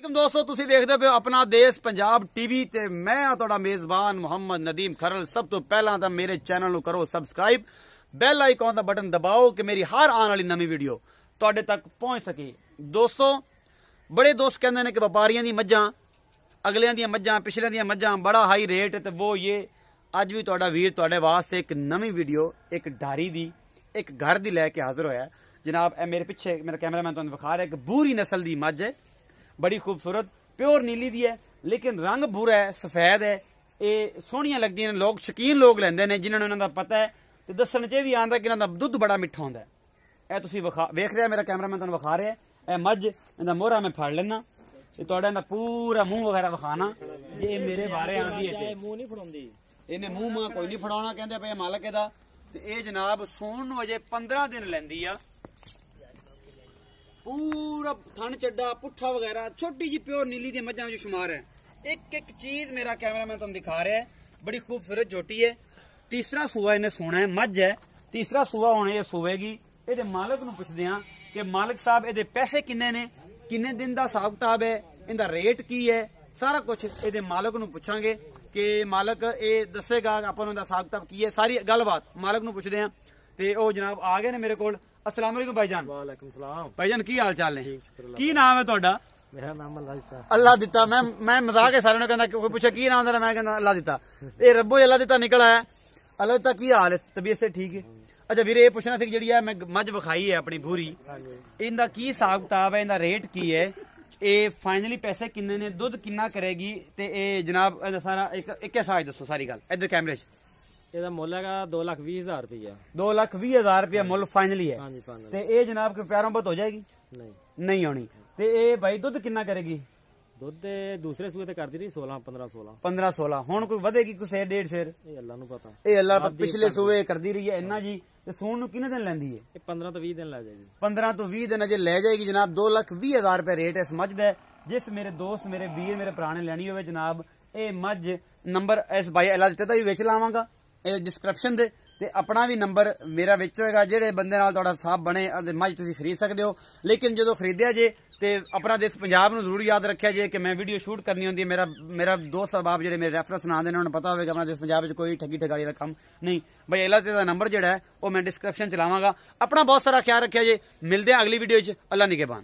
दोस्तों तुसी देखदे पे अपना देश पंजाब टीवी ते मैं तुहाडा मेजबान मोहम्मद नदीम खरल। सब तो पहला तो मेरे चैनल नूं करो सबसक्राइब, बैल आइकॉन दा बटन दबाओ कि मेरी हर आने वाली नवी वीडियो तुहाडे तक पहुंच सके। दोस्तों बड़े दोस्त कहंदे ने कि व्यापारियों दी मज्जां, अगलियां दी मज्जां, पिछलियां दी मज्जां बड़ा हाई रेट ते वो ये। अज भी तुहाडा वीर तुहाडे वास्ते एक नवी वीडियो एक डारी दी एक घर दी लैके हाजिर होया जनाब। ए मेरे पिछे मेरा कैमरामैन तुहानूं विखा रहा है, एक बूरी नस्ल दी मज्ज है, बड़ी खूबसूरत प्योर नीली दी है, लेकिन रंग भूरा है, सफेद है। ये सोहणियां लगदियां ने, लोग शकीन लोग लैंदे ने जिन्हां नूं इन्हां दा पता है ते दस्सण च भी आंदा कि इन्हां दा दुध बड़ा मिठा हुंदा है। ए तुसीं वेख रहे मेरा कैमरामैन तुहानूं विखा रहा है। ए मज्ज इंदा मोहरा मैं फड़ लेना ते तुहाडा इंदा पूरा मूंह वगैरह विखाना जे मेरे बारे आंदी है ते मूंह नहीं फड़ाउंदी, इन्हें मूंह मां कोई नहीं फड़ाउणा कहंदे पे मालक इहदा। ते ए जनाब सूण नूं अजे 15 दिन लैंदी आ। पूरा थन चड्डा पुट्ठा वगैरह छोटी जी प्योर नीली दी मज्जां जो शुमार है। एक एक चीज मेरा कैमरामैन तुम दिखा रहा है, बड़ी खूबसूरत जोटी है। तीसरा सूआ इन्हें सोना है, मज्ज है, तीसरा सूआ होने ये सोएगी। ये मालक नूं पुछदे हां कि मालक साहब ये पैसे किन्ने ने, किन्ने दिन दा हिसाब किताब है, इनदा रेट की है, सारा कुछ ये मालक नूं पुछांगे कि मालक ये दसेगा आपां नूं दा हिसाब किताब की है। सारी गलबात मालक नूं पुछदे हां ते ओ जनाब आ गए ने मेरे कोल। अस्सलाम वालेकुम भाईजान। वालेकुम सलाम भाईजान की हाल चाल ने, की नाम है ਤੁਹਾਡਾ? मेरा नाम अल्लाह दिता। अल्लाह दिता। मैं मजाक है सारे कहना कोई पूछे की नाम है, मैं कहना अल्लाह दिता। ये रब्बो अल्लाह दिता निकला है। अल्लाह दिता की हाल है, तबीयत से ठीक है? अच्छा वीरे ये पूछना सी जी है मैं मज विखाई है अपनी पूरी, इनका की हिसाब किताब है, इनका रेट की है, ये फाइनली पैसे किन्ने ने, दुध किन्ना करेगी ते ये जनाब सारा एक साज दसो सारी गल इधर कैमरे च। ਇਹਦਾ ਮੁੱਲ ਹੈਗਾ 2,20,000 ਰੁਪਇਆ। 2,20,000 रुपया मुल फाइनली है। ਹਾਂਜੀ ਫਾਈਨਲ। ते ये जनाब के प्यारों बहुत हो जाएगी? ਨਹੀਂ नहीं होनी। ते ये भाई दुध किन्ना करेगी? ਦੁੱਧ ਦੇ ਦੂਸਰੇ ਸੂਏ ਤੇ ਕਰਦੀ ਰਹੀ 16 15 16 15-16 हुण कोई ਵਧेगी कोई सेर डेढ़ सेर? ਇਹ ਅੱਲਾ ਨੂੰ ਪਤਾ। ਇਹ ਅੱਲਾ ਪਿਛਲੇ ਸੂਏ ਕਰਦੀ ਰਹੀ ਹੈ ਇੰਨਾ ਜੀ। ਤੇ ਸੂਣ ਨੂੰ ਕਿੰਨੇ ਦਿਨ ਲੈਂਦੀ ਹੈ? ਇਹ 15 ਤੋਂ 20 ਦਿਨ ਲੱਗ ਜਾਏਗੀ। 15 ਤੋਂ 20 ਦਿਨ ਅਜੇ ਲੈ ਜਾਏਗੀ ਜਨਾਬ। 2,20,000 रुपए रेट है समझदा है। जिस मेरे दोस्त मेरे वीर मेरे भरा ने लैनी होवे जनाब, ये मज नंबर इस भाई अल्लाह दित्ते दा भी विच लावांगा डिस्क्रिप्शन दे ते अपना भी नंबर मेरा विच होएगा। जेड़े बंदे नाल तुहाडा साहब बने मज तुसीं खरीद सकदे हो। लेकिन जदों खरीदिया जे ते अपना देश पंजाब नूं जरूर याद रखिया जे कि मैं वीडियो शूट करनी होंदी है। मेरा दोस्त अहबाब जेड़े मेरे रेफरेंस ना देने उन्हें पता होगा अपना देश पंजाब में कोई ठगी ठगाई का काम नहीं। भाई अल्लाह दा नंबर जेड़ा है वो मैं डिस्क्रिप्शन च लावांगा। अपना बहुत सारा ख्याल रखिया जे। मिलदे हैं अगली वीडियो च। अल्लाह निगहबान।